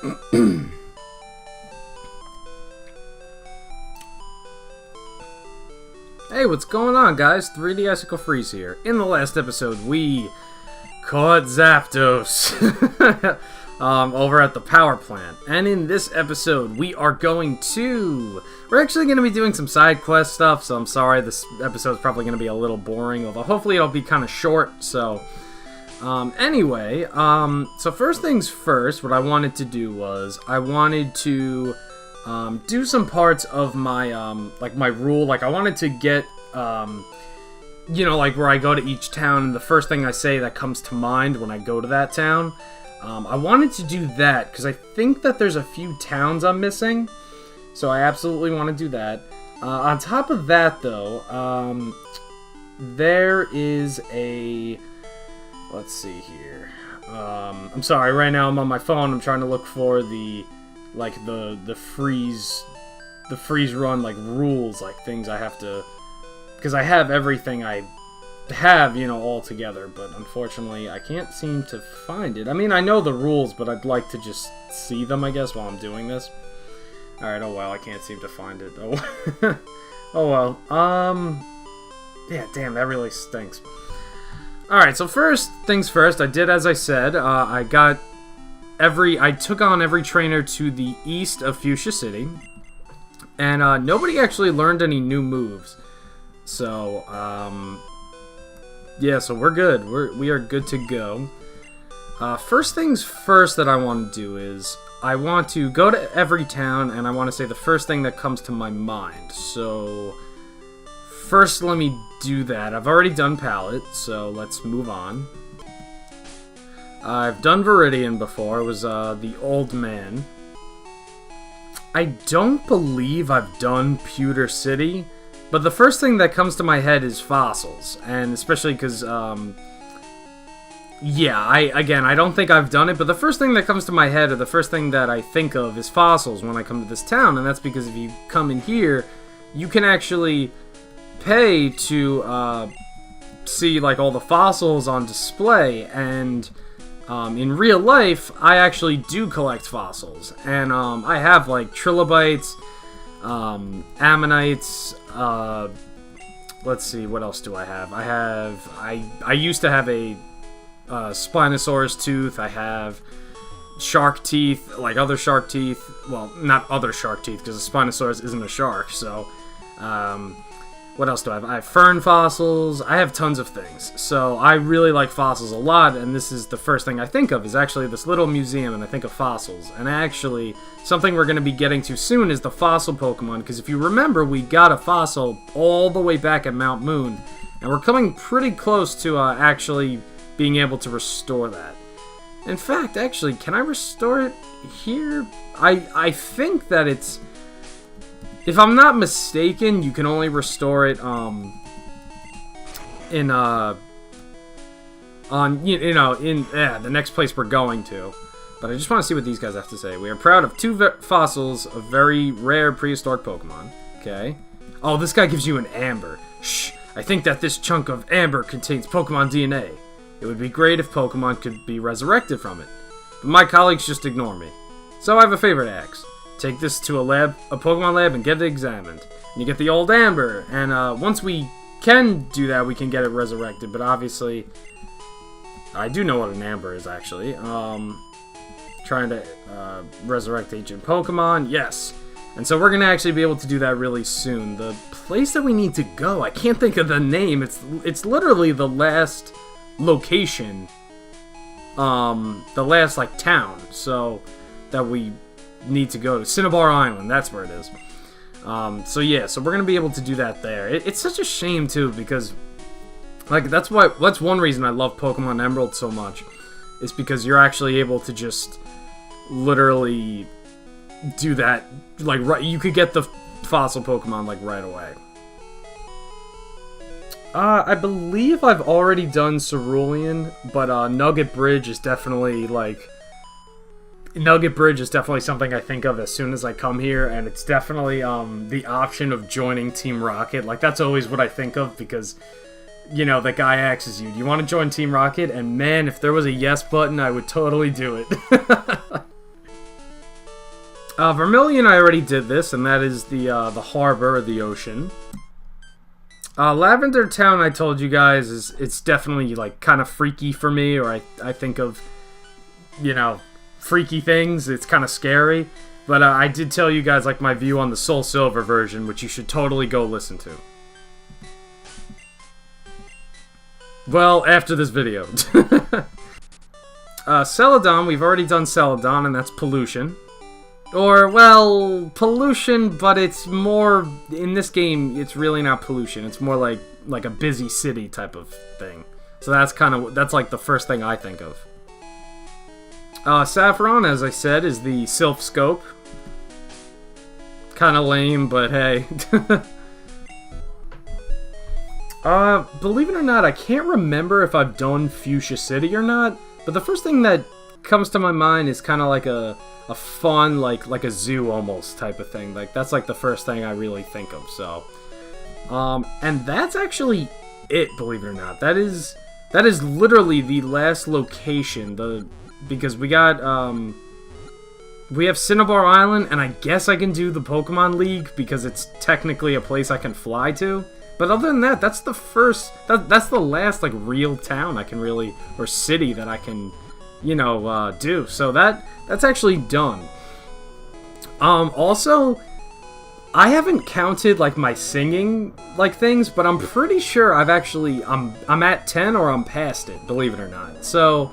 Hey, what's going on, guys? 3D Icicle Freeze here. In the last episode, we caught Zapdos over at the power plant. And in this episode, we're actually going to be doing some side quest stuff, so I'm sorry this episode's probably going to be a little boring, although hopefully it'll be kind of short, so... so first things first, what I wanted to do was, I wanted to... do some parts of my, my rule. Like, I wanted to get, where I go to each town, and the first thing I say that comes to mind when I go to that town. I wanted to do that, because I think that there's a few towns I'm missing, so I absolutely want to do that. On top of that, though, there is a... Let's see here. I'm sorry, right now I'm on my phone, I'm trying to look for the freeze run, rules, things I have to, because I have everything I have, all together, but unfortunately I can't seem to find it. I mean, I know the rules, but I'd like to just see them, I guess, while I'm doing this. Alright, oh well, I can't seem to find it. Oh, oh well, yeah, damn, that really stinks. Alright, so first things first, I did as I said, I took on every trainer to the east of Fuchsia City, and nobody actually learned any new moves. So, yeah, so we're good. We are good to go. First things first that I want to do is, I want to go to every town, and I want to say the first thing that comes to my mind. So, first let me do that. I've already done Palette, so let's move on. I've done Viridian before. It was the old man. I don't believe I've done Pewter City, but the first thing that comes to my head is fossils, and especially because, yeah, I don't think I've done it, but the first thing that comes to my head, or the first thing that I think of, is fossils when I come to this town, and that's because if you come in here, you can actually pay to see, all the fossils on display, and... in real life, I actually do collect fossils, and I have trilobites, ammonites, let's see, what else do I have? I used to have a Spinosaurus tooth. I have shark teeth, other shark teeth, well, not other shark teeth, because a Spinosaurus isn't a shark, so, what else do I have? I have fern fossils. I have tons of things. So I really like fossils a lot, and this is the first thing I think of, is actually this little museum, and I think of fossils. And actually, something we're going to be getting to soon is the fossil Pokemon, because if you remember, we got a fossil all the way back at Mount Moon, and we're coming pretty close to actually being able to restore that. In fact, actually, can I restore it here? I think that it's... If I'm not mistaken, you can only restore it, in the next place we're going to. But I just want to see what these guys have to say. We are proud of 2 fossils of very rare prehistoric Pokemon. Okay. Oh, this guy gives you an amber. Shh, I think that this chunk of amber contains Pokemon DNA. It would be great if Pokemon could be resurrected from it. But my colleagues just ignore me. So I have a favor to ask. Take this to a Pokemon lab, and get it examined. And you get the old amber, and once we can do that, we can get it resurrected, but obviously, I do know what an amber is, actually. Trying to resurrect ancient Pokemon, yes. And so we're going to actually be able to do that really soon. The place that we need to go, I can't think of the name, it's literally the last location, the last, town, so, that we... need to go to Cinnabar Island. That's where it is. So yeah, so we're gonna be able to do that there. It's such a shame too, because that's one reason I love Pokemon Emerald so much, is because you're actually able to just literally do that. You could get the fossil Pokemon right away. I believe I've already done Cerulean, but Nugget Bridge is definitely Nugget Bridge is definitely something I think of as soon as I come here, and it's definitely the option of joining Team Rocket. That's always what I think of, because, the guy asks you, do you want to join Team Rocket? And man, if there was a yes button, I would totally do it. Vermilion, I already did this, and that is the harbor of the ocean. Lavender Town, I told you guys, it's definitely, like, kind of freaky for me, or I think of, you know, freaky things. It's kind of scary. But I did tell you guys, like, my view on the Soul Silver version, which you should totally go listen to. Well, after this video. Celadon, we've already done Celadon, and that's pollution. Or, well, pollution, but it's more, in this game, it's really not pollution. It's more like a busy city type of thing. So that's like the first thing I think of. Saffron, as I said, is the Sylph Scope. Kinda lame, but hey. Believe it or not, I can't remember if I've done Fuchsia City or not, but the first thing that comes to my mind is kind of like a fun, like a zoo almost type of thing. Like, that's like the first thing I really think of, so. And that's actually it, believe it or not. That is literally the last location, because we got, we have Cinnabar Island, and I guess I can do the Pokemon League, because it's technically a place I can fly to. But other than that, that's the first, that's the last, like, real town I can really, or city that I can, you know, do. So that's actually done. Also, I haven't counted, like, my singing, like, things, but I'm pretty sure I've actually, I'm at 10 or I'm past it, believe it or not. So,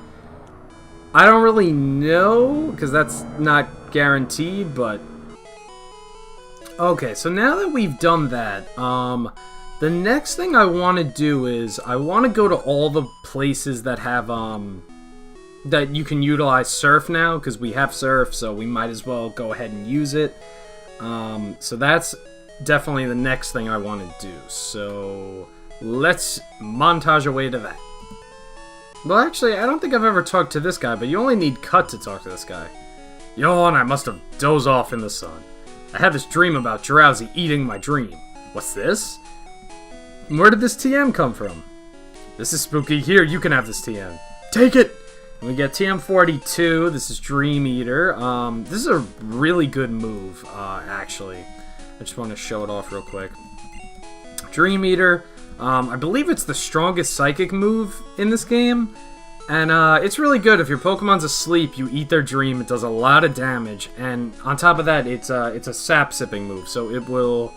I don't really know, because that's not guaranteed, but... Okay, so now that we've done that, the next thing I want to do is, I want to go to all the places that have, that you can utilize Surf now, because we have Surf, so we might as well go ahead and use it. So that's definitely the next thing I want to do. So let's montage away to that. Well, actually, I don't think I've ever talked to this guy, but you only need Cut to talk to this guy. Yawn, I must have dozed off in the sun. I had this dream about Drowsy eating my dream. What's this? Where did this TM come from? This is spooky. Here, you can have this TM. Take it! We get TM42. This is Dream Eater. This is a really good move, actually. I just want to show it off real quick. Dream Eater. I believe it's the strongest psychic move in this game. And it's really good. If your Pokemon's asleep, you eat their dream. It does a lot of damage. And on top of that, it's a sap sipping move. So it will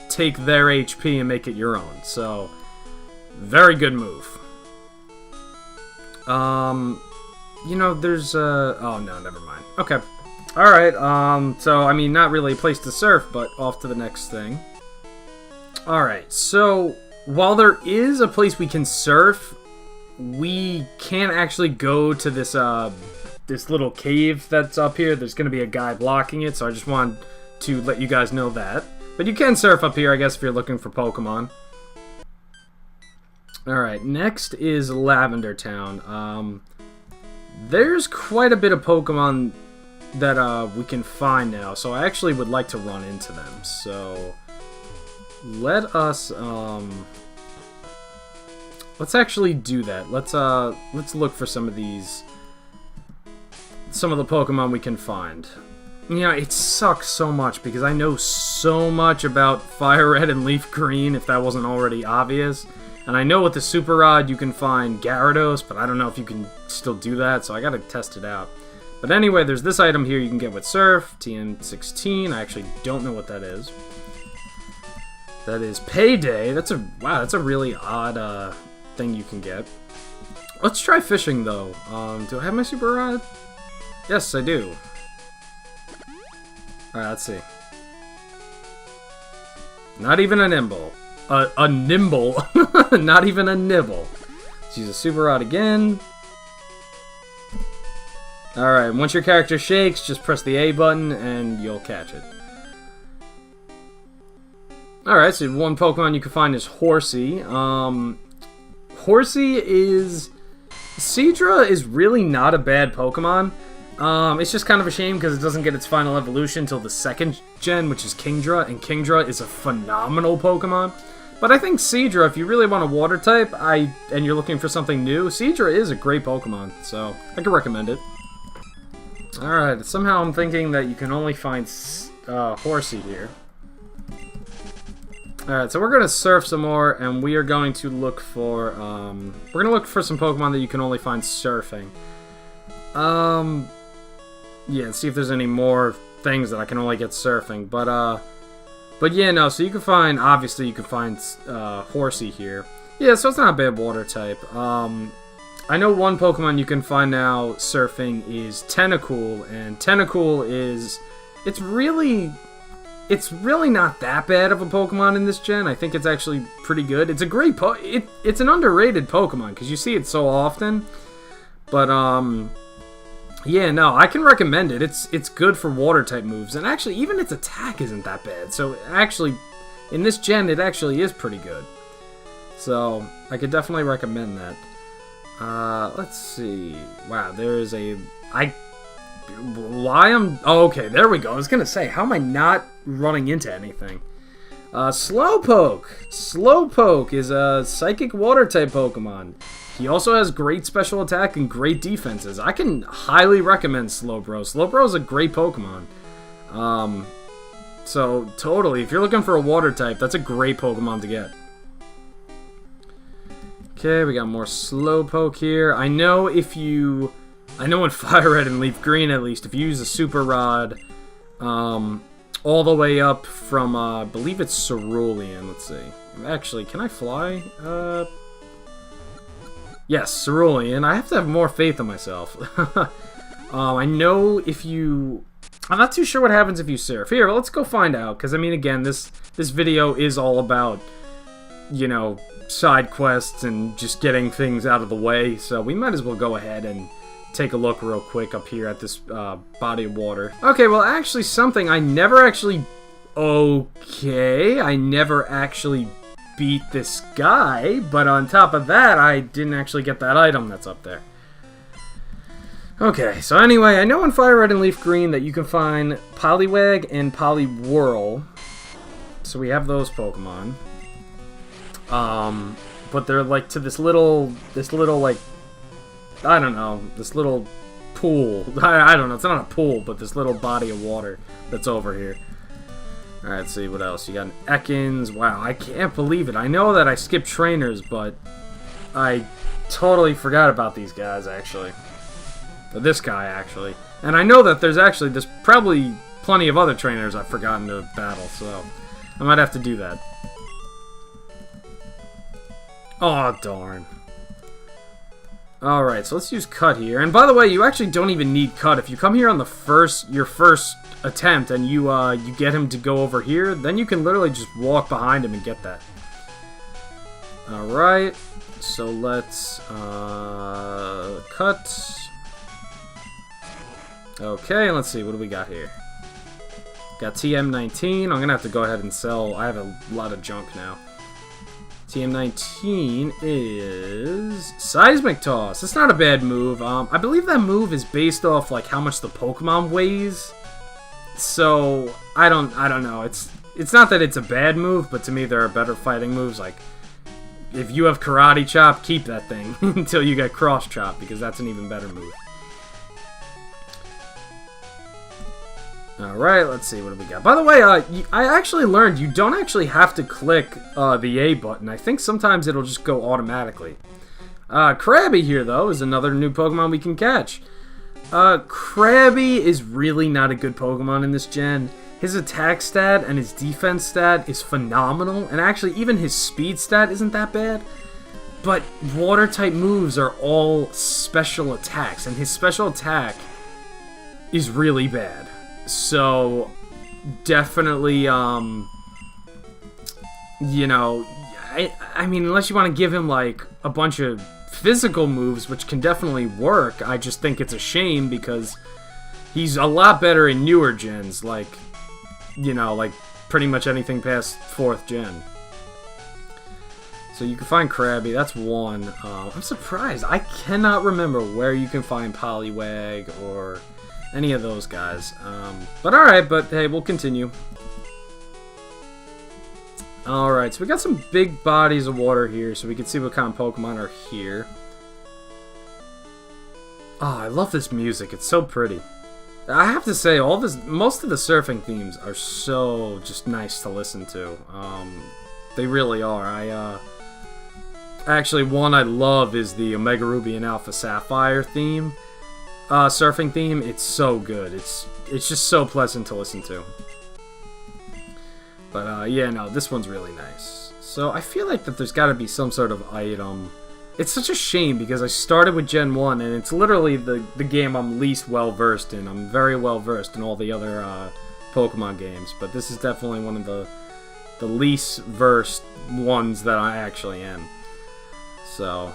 take their HP and make it your own. So, very good move. You know, there's oh no, never mind. Okay. Alright, so, I mean, not really a place to surf, but off to the next thing. Alright, so, while there is a place we can surf, we can't actually go to this, this little cave that's up here. There's gonna be a guy blocking it, so I just wanted to let you guys know that. But you can surf up here, I guess, if you're looking for Pokemon. Alright, next is Lavender Town. There's quite a bit of Pokemon that we can find now, so I actually would like to run into them. So let us let's actually do that. Let's look for some of the Pokemon we can find. You know, it sucks so much because I know so much about Fire Red and Leaf Green, if that wasn't already obvious. And I know with the Super Rod you can find Gyarados, but I don't know if you can still do that, so I gotta test it out. But anyway, there's this item here you can get with Surf, TN16. I actually don't know what that is. That is Payday. That's a really odd thing you can get. Let's try fishing though. Do I have my Super Rod? Yes, I do. Alright, let's see. Not even a nimble. A nimble. Not even a nibble. Let's use a Super Rod again. Alright, once your character shakes, just press the A button and you'll catch it. Alright, so one Pokemon you can find is Horsey. Horsey is... Seadra is really not a bad Pokemon. It's just kind of a shame because it doesn't get its final evolution until the second gen, which is Kingdra, and Kingdra is a phenomenal Pokemon. But I think Seadra, if you really want a water type, and you're looking for something new, Seadra is a great Pokemon, so I can recommend it. Alright, somehow I'm thinking that you can only find Horsey here. Alright, so we're going to surf some more, and we are going to look for, we're going to look for some Pokemon that you can only find surfing. Yeah, see if there's any more things that I can only get surfing, but yeah, no, so you can find, obviously you can find, Horsey here. Yeah, so it's not a bad water type. I know one Pokemon you can find now surfing is Tentacool, and Tentacool is, it's really not that bad of a Pokemon in this gen. I think it's actually pretty good. It's a great it's an underrated Pokemon because you see it so often. But yeah, no, I can recommend it. It's good for water type moves, and actually even its attack isn't that bad. So actually, in this gen, it actually is pretty good. So I could definitely recommend that. Let's see. Wow, there is a... Oh, okay, there we go. I was gonna say, how am I not running into anything? Slowpoke! Slowpoke is a psychic water type Pokemon. He also has great special attack and great defenses. I can highly recommend Slowbro. Slowbro is a great Pokemon. So, totally, if you're looking for a water type, that's a great Pokemon to get. Okay, we got more Slowpoke here. I know in Fire Red and Leaf Green, at least, if you use a Super Rod, all the way up from, I believe it's Cerulean, let's see. Actually, can I fly? Yes, Cerulean. I have to have more faith in myself. I know if you... I'm not too sure what happens if you surf. Here, let's go find out, because, I mean, again, this video is all about, you know, side quests and just getting things out of the way, so we might as well go ahead and take a look real quick up here at this body of water. Okay, well, actually something I never actually... Okay, I never actually beat this guy, but on top of that, I didn't actually get that item that's up there. Okay, so anyway, I know in Fire Red and Leaf Green that you can find Poliwag and Poliwhirl, so we have those Pokemon. But they're like to this little like, I don't know, this little pool. I don't know, it's not a pool, but this little body of water that's over here. Alright, let's see what else. You got an Ekans. Wow, I can't believe it. I know that I skipped trainers, but I totally forgot about these guys, actually. Or this guy, actually. And I know that there's probably plenty of other trainers I've forgotten to battle, so I might have to do that. Oh, darn. Alright, so let's use Cut here. And by the way, you actually don't even need Cut. If you come here on your first attempt and you get him to go over here, then you can literally just walk behind him and get that. Alright, so let's Cut. Okay, let's see, what do we got here? Got TM19. I'm gonna have to go ahead and sell. I have a lot of junk now. TM19 is Seismic Toss. It's not a bad move. I believe that move is based off like how much the Pokemon weighs. So I don't know. It's not that it's a bad move, but to me there are better fighting moves. Like if you have Karate Chop, keep that thing until you get Cross Chop, because that's an even better move. Alright, let's see, what do we got? By the way, I actually learned you don't actually have to click the A button. I think sometimes it'll just go automatically. Krabby here, though, is another new Pokemon we can catch. Krabby is really not a good Pokemon in this gen. His attack stat and his defense stat is phenomenal, and actually even his speed stat isn't that bad. But water-type moves are all special attacks, and his special attack is really bad. So, definitely, you know, I mean, unless you want to give him, like, a bunch of physical moves, which can definitely work, I just think it's a shame because he's a lot better in newer gens, like, you know, like, pretty much anything past 4th gen. So you can find Krabby, that's one. I'm surprised, I cannot remember where you can find Poliwag or any of those guys. But alright, but hey, we'll continue. Alright, so we got some big bodies of water here, so we can see what kind of Pokemon are here. Oh, I love this music, it's so pretty. I have to say, most of the surfing themes are so just nice to listen to. They really are. Actually, one I love is the Omega Ruby and Alpha Sapphire theme, surfing theme. It's so good. It's just so pleasant to listen to. But yeah, no, this one's really nice. So I feel like that there's got to be some sort of item. It's such a shame because I started with Gen 1 and it's literally the game I'm least well versed in. I'm very well versed in all the other Pokemon games, but this is definitely one of the least versed ones that I actually am. So,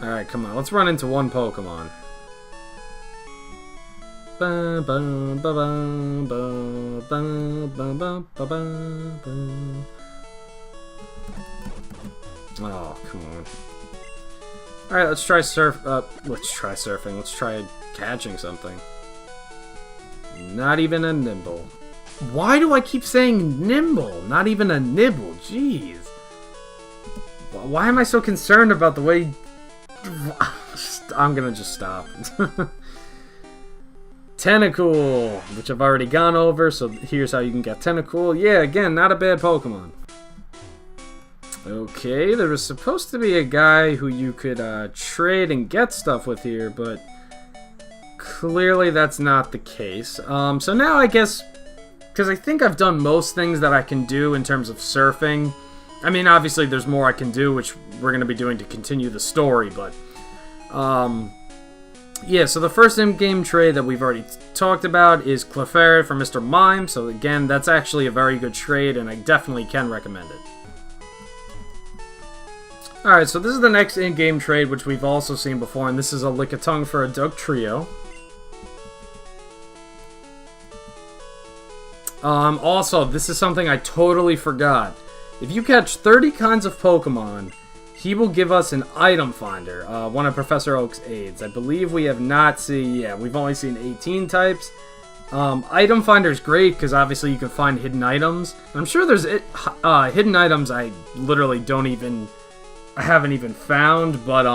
alright, come on, let's run into one Pokemon. Oh, come on. Alright, let's try surfing. Let's try catching something. Not even a nibble. Why do I keep saying nimble? Not even a nibble. Jeez. Why am I so concerned about the way... I'm gonna just stop. Tentacool, which I've already gone over, so here's how you can get Tentacool. Yeah, again, not a bad Pokemon. Okay, there was supposed to be a guy who you could trade and get stuff with here, but clearly that's not the case. So now I guess, because I think I've done most things that I can do in terms of surfing. I mean, obviously there's more I can do, which we're going to be doing to continue the story, but yeah, so the first in-game trade that we've already talked about is Clefairy for Mr. Mime, so again, that's actually a very good trade, and I definitely can recommend it. Alright, so this is the next in-game trade, which we've also seen before, and this is a Lickitung for a Dugtrio. Also, this is something I totally forgot. If you catch 30 kinds of Pokemon, he will give us an item finder, one of Professor Oak's aids. I believe we have not seen, yeah, we've only seen 18 types. Item finder is great because obviously you can find hidden items. I'm sure there's hidden items I literally I haven't even found, but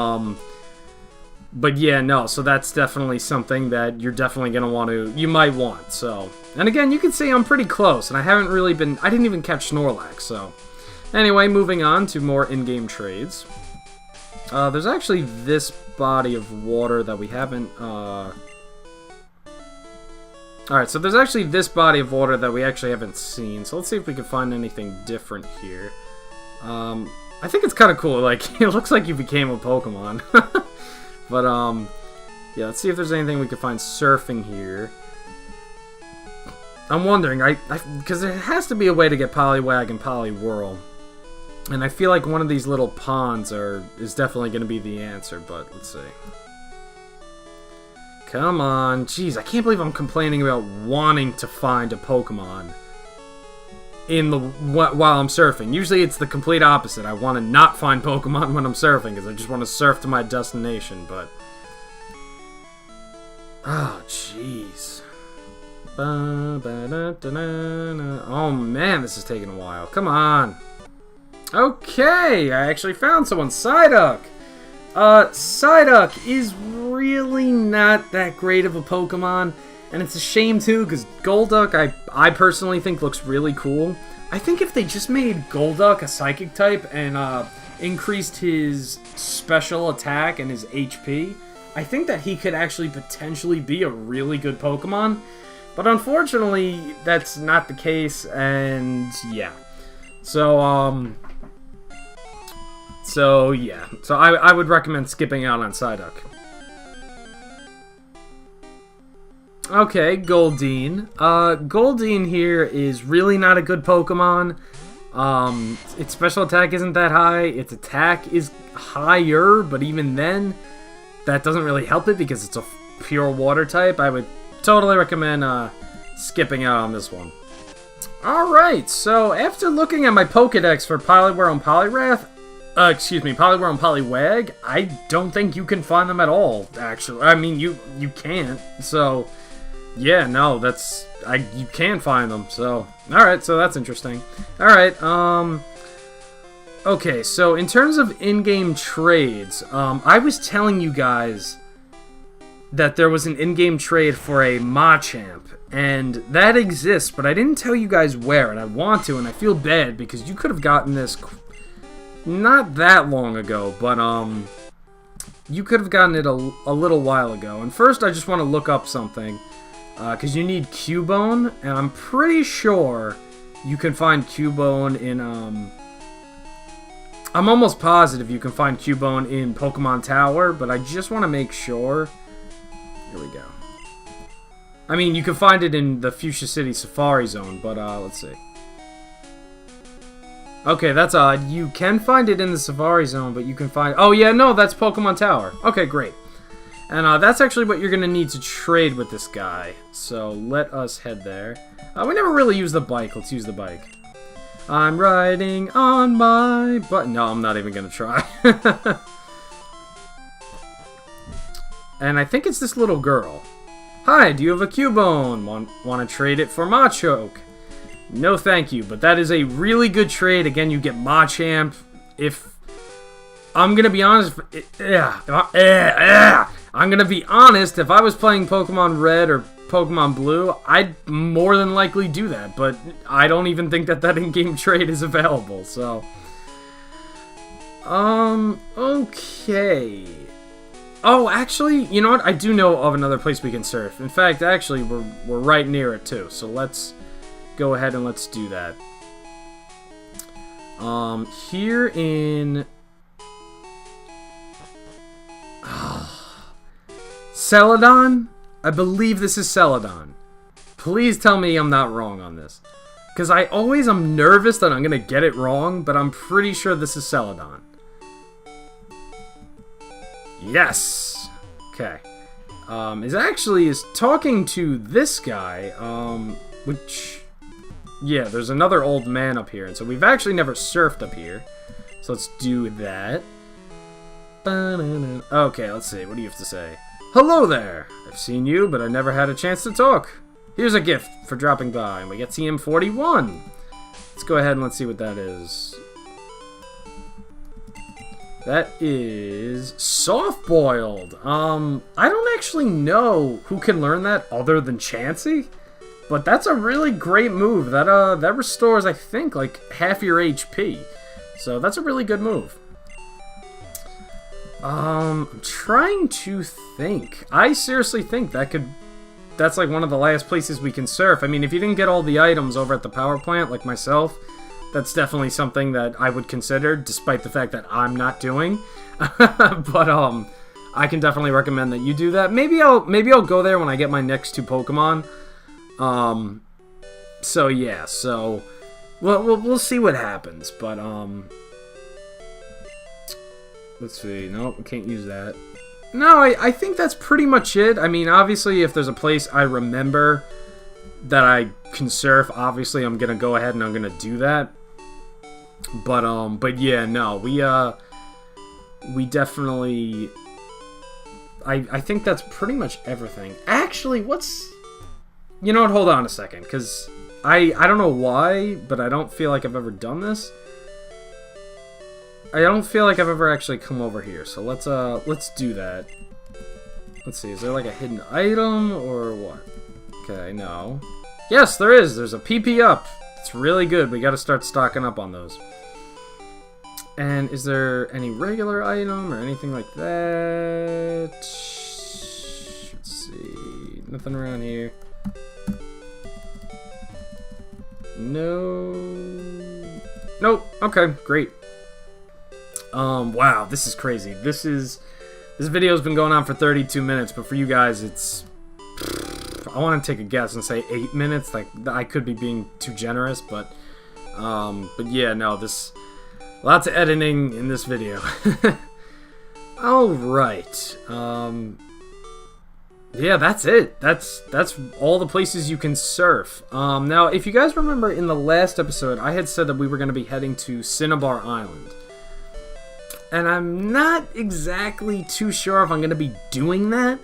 yeah, no, so that's definitely something that you're definitely gonna you might want, so. And again, you can see I'm pretty close, and I didn't even catch Snorlax, so. Anyway, moving on to more in-game trades. There's actually this body of water that we haven't, Alright, so there's actually this body of water that we actually haven't seen, so let's see if we can find anything different here. I think it's kind of cool, like, it looks like you became a Pokemon. But, yeah, let's see if there's anything we can find surfing here. I'm wondering, because there has to be a way to get Poliwag and Poliwhirl. And I feel like one of these little ponds is definitely going to be the answer, but let's see. Come on. Jeez, I can't believe I'm complaining about wanting to find a Pokemon while I'm surfing. Usually it's the complete opposite. I want to not find Pokemon when I'm surfing because I just want to surf to my destination, but... Oh, jeez. Oh, man, this is taking a while. Come on. Okay, I actually found someone. Psyduck. Psyduck is really not that great of a Pokemon. And it's a shame, too, because Golduck, I personally think looks really cool. I think if they just made Golduck a Psychic type and increased his special attack and his HP, I think that he could actually potentially be a really good Pokemon. But unfortunately, that's not the case, and yeah. So, yeah. So I would recommend skipping out on Psyduck. Okay, Goldeen. Goldeen here is really not a good Pokemon. Its special attack isn't that high. Its attack is higher, but even then, that doesn't really help it because it's a pure water type. I would totally recommend skipping out on this one. Alright, so after looking at my Pokedex for Poliwhirl and Poliwrath, Poliwhirl and Poliwag, I don't think you can find them at all, actually. I mean, you can't, so... Yeah, no, you can find them, so... Alright, so that's interesting. Alright, okay, so in terms of in-game trades, I was telling you guys that there was an in-game trade for a Machamp, and that exists, but I didn't tell you guys where, and I want to, and I feel bad because you could have gotten this not that long ago, but you could have gotten it a little while ago. And first, I just want to look up something, because you need Cubone, and I'm pretty sure you can find Cubone in, I'm almost positive you can find Cubone in Pokemon Tower, but I just want to make sure. Here we go. I mean, you can find it in the Fuchsia City Safari Zone, but let's see. Okay, that's odd. You can find it in the Safari Zone, but you can find... Oh, yeah, no, that's Pokemon Tower. Okay, great. And that's actually what you're going to need to trade with this guy. So let us head there. We never really use the bike. Let's use the bike. I'm riding on my bike. No, I'm not even going to try. And I think it's this little girl. Hi, do you have a Cubone? Want to trade it for Machoke? No, thank you, but that is a really good trade. Again, you get Machamp. If I'm gonna be honest, I'm gonna be honest. If I was playing Pokemon Red or Pokemon Blue, I'd more than likely do that. But I don't even think that in-game trade is available. So, okay. Oh, actually, you know what? I do know of another place we can surf. In fact, actually, we're right near it too. So let's go ahead and let's do that. Here in Celadon? I believe this is Celadon. Please tell me I'm not wrong on this. Because I'm nervous that I'm going to get it wrong, but I'm pretty sure this is Celadon. Yes! Okay. Is talking to this guy, which... Yeah, there's another old man up here, and so we've actually never surfed up here. So let's do that. Okay, let's see. What do you have to say? Hello there! I've seen you, but I never had a chance to talk. Here's a gift for dropping by, and we get TM41. Let's go ahead and let's see what that is. That is soft-boiled. I don't actually know who can learn that other than Chansey. But that's a really great move. That restores, I think, like half your HP. So that's a really good move. I'm trying to think. I seriously think that's like one of the last places we can surf. I mean, if you didn't get all the items over at the power plant, like myself, that's definitely something that I would consider, despite the fact that I'm not doing. But I can definitely recommend that you do that. Maybe I'll go there when I get my next 2 Pokemon. So yeah, so we'll see what happens, but let's see. Nope, we can't use that. No, I think that's pretty much it. I mean, obviously, if there's a place I remember that I can surf, obviously I'm gonna go ahead and I'm gonna do that. But yeah, no, we definitely. I think that's pretty much everything. Actually, you know what? Hold on a second, because I don't know why, but I don't feel like I've ever done this. I don't feel like I've ever actually come over here, so let's do that. Let's see, is there like a hidden item or what? Okay, no. Yes, there is. There's a PP up. It's really good. We got to start stocking up on those. And is there any regular item or anything like that? Let's see. Nothing around here. No. Nope. Okay, great. Wow, this is crazy. This video's been going on for 32 minutes, but for you guys, it's... I want to take a guess and say 8 minutes. Like, I could be being too generous, but yeah, no, lots of editing in this video. Alright. Yeah, that's it. That's all the places you can surf. Now, if you guys remember in the last episode, I had said that we were going to be heading to Cinnabar Island. And I'm not exactly too sure if I'm going to be doing that,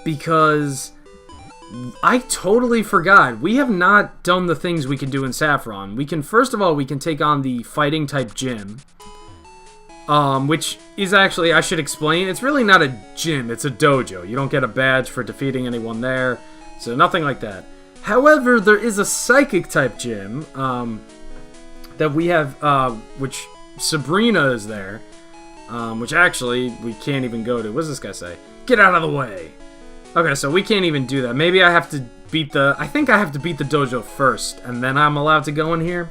because I totally forgot. We have not done the things we can do in Saffron. First of all, we can take on the fighting type gym. which is actually, I should explain, it's really not a gym, it's a dojo. You don't get a badge for defeating anyone there, so nothing like that. However, there is a psychic-type gym that we have, which Sabrina is there, which actually we can't even go to. What does this guy say? Get out of the way! Okay, so we can't even do that. Maybe I have to beat the... I think I have to beat the dojo first, and then I'm allowed to go in here.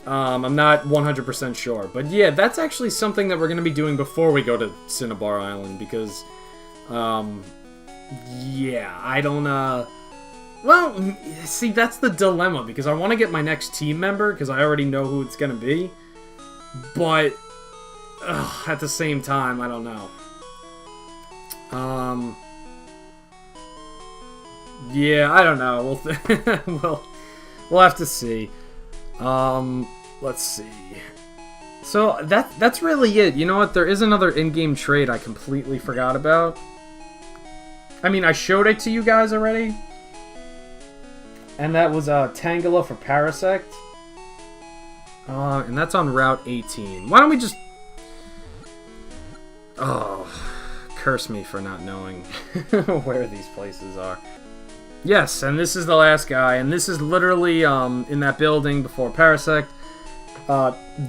I'm not 100% sure. But yeah, that's actually something that we're going to be doing before we go to Cinnabar Island, because... yeah, I don't, well, see, that's the dilemma, because I want to get my next team member, because I already know who it's going to be. But, at the same time, I don't know. Yeah, I don't know. We'll have to see. Let's see. So, that's really it. You know what? There is another in-game trade I completely forgot about. I mean, I showed it to you guys already. And that was Tangela for Parasect. And that's on Route 18. Why don't we just... Oh, curse me for not knowing where these places are. Yes, and this is the last guy, and this is literally in that building before Parasect.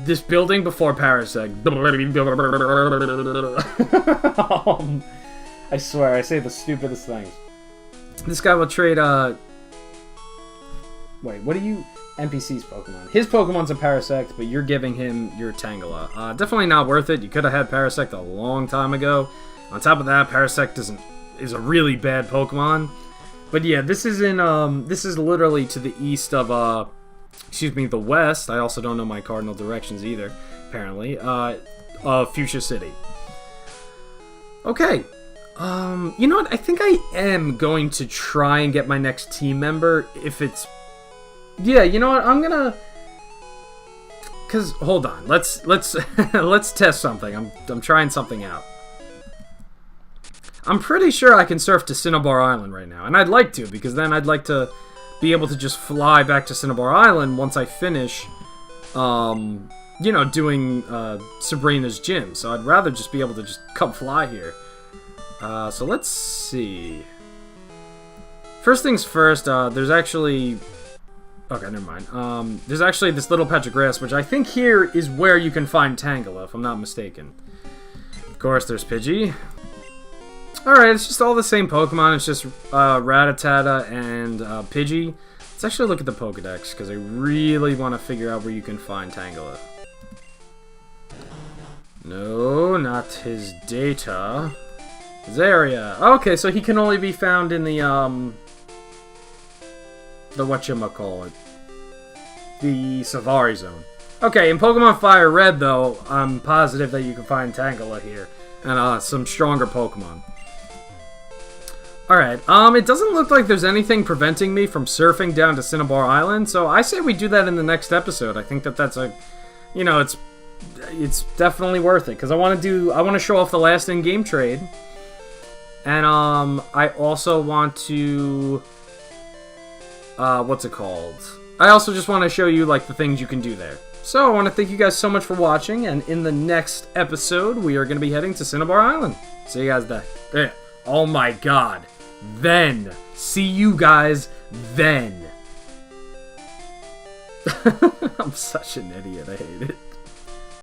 This building before Parasect. I swear, I say the stupidest things. This guy will trade, Wait, what are you... NPC's Pokemon. His Pokemon's a Parasect, but you're giving him your Tangela. Definitely not worth it. You could have had Parasect a long time ago. On top of that, Parasect is a really bad Pokemon. But yeah, this is in, this is literally to the east of, excuse me, the west. I also don't know my cardinal directions either, apparently. Of Fuchsia City. Okay. You know what? I think I am going to try and get my next team member if it's... Yeah, you know what? I'm gonna... Cause, hold on. Let's let's test something. I'm trying something out. I'm pretty sure I can surf to Cinnabar Island right now, and I'd like to, because then I'd like to be able to just fly back to Cinnabar Island once I finish, you know, doing Sabrina's gym. So I'd rather just be able to just come fly here. So let's see. First things first, there's actually... Okay, never mind. There's actually this little patch of grass, which I think here is where you can find Tangela, if I'm not mistaken. Of course, there's Pidgey. Alright, it's just all the same Pokemon. It's just Rattata and Pidgey. Let's actually look at the Pokedex, because I really want to figure out where you can find Tangela. No, not his data. His area. Okay, so he can only be found in the whatchamacallit, the Savari Zone. Okay, in Pokemon Fire Red, though, I'm positive that you can find Tangela here, and some stronger Pokemon. Alright, it doesn't look like there's anything preventing me from surfing down to Cinnabar Island, so I say we do that in the next episode. I think that that's a, you know, it's definitely worth it, because I want to show off the last in-game trade, and I also want to... what's it called? I also just want to show you, like, the things you can do there. So, I want to thank you guys so much for watching, and in the next episode, we are going to be heading to Cinnabar Island. See you guys there. Oh my god. Then. See you guys then. I'm such an idiot, I hate it.